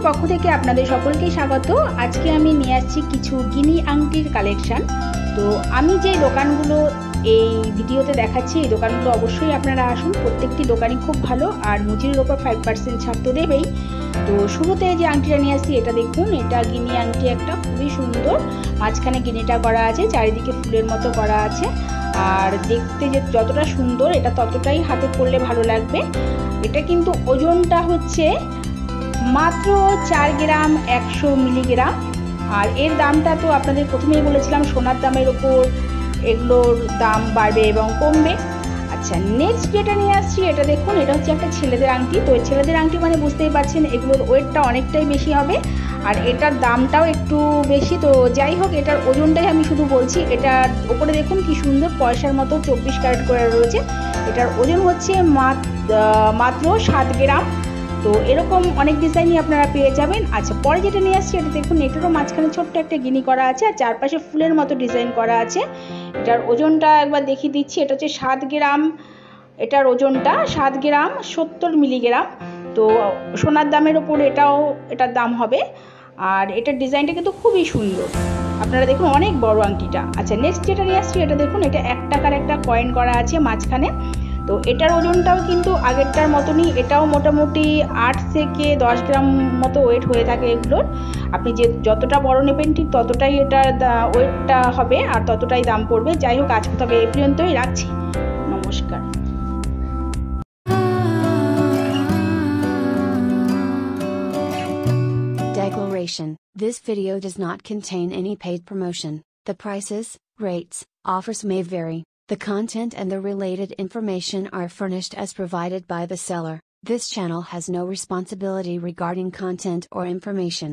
পক্ষ থেকে আপনাদের সকলকেই স্বাগত। আজকে আমি নিয়ে আসছি কিছু গিনি আংটির কালেকশান। তো আমি যে দোকানগুলো এই ভিডিওতে দেখাচ্ছি এই দোকানগুলো অবশ্যই আপনারা আসুন। প্রত্যেকটি দোকানই খুব ভালো আর মজুরির ওপর 5% ছাড় তো দেবেই। তো শুরুতে যে আংটিটা নিয়ে আসছি এটা দেখুন, এটা গিনি আংটি, একটা খুবই সুন্দর, মাঝখানে গিনিটা করা আছে, চারিদিকে ফুলের মতো করা আছে। আর দেখতে যে যতটা সুন্দর এটা ততটাই হাতে পরলে ভালো লাগবে। এটা কিন্তু ওজনটা হচ্ছে মাত্র 4 গ্রাম 100 মিলিগ্রাম। আর এর দামটা তো আপনাদের প্রথমেই বলেছিলাম, সোনার দামের ওপর এগুলোর দাম বাড়বে এবং কমবে। আচ্ছা, নেক্সট যেটা নিয়ে আসছি এটা দেখুন, এটা হচ্ছে একটা ছেলেদের আংটি। তো ছেলেদের আংটি মানে বুঝতেই পারছেন এগুলোর ওয়েটটা অনেকটাই বেশি হবে আর এটার দামটাও একটু বেশি। তো যাই হোক, এটার ওজনটাই আমি শুধু বলছি। এটার ওপরে দেখুন কি সুন্দর পয়সার মতো 24 ক্যারেট করে রয়েছে। এটার ওজন হচ্ছে মাত্র 7 গ্রাম। তো এরকম অনেক ডিজাইনই আপনারা পেয়ে যাবেন। আচ্ছা, পরে যেটা নিয়ে আসছি এটা দেখুন, এটারও মাঝখানে ছোট্ট একটা গিনি করা আছে আর চারপাশে ফুলের মতো ডিজাইন করা আছে। এটার ওজনটা একবার দেখিয়ে দিচ্ছি, এটা হচ্ছে 7 গ্রাম। এটার ওজনটা 7 গ্রাম 70 মিলিগ্রাম। তো সোনার দামের ওপর এটার দাম হবে। আর এটার ডিজাইনটা কিন্তু খুবই সুন্দর, আপনারা দেখুন অনেক বড় আংটিটা। আচ্ছা, নেক্সট যেটা নিয়ে আসছি এটা দেখুন, এটা 1 টাকার একটা কয়েন করা আছে মাঝখানে। তো এটার ওজনটাও কিন্তু আগেরটার মতনই, এটাও মোটামুটি 8 থেকে 10 গ্রাম মতো ওয়েট হয়ে থাকে এগুলোর। আপনি যতটা বড় নেবেন ঠিক ততটাই এটার ওয়েটটা হবে আর ততটাই দাম পড়বে। যাই হোক, আজকে তবে এই পর্যন্তই রাখছি। নমস্কার। Declaration: This video does not contain any paid promotion. The prices, rates, offers may vary. The content and the related information are furnished as provided by the seller. This channel has no responsibility regarding content or information.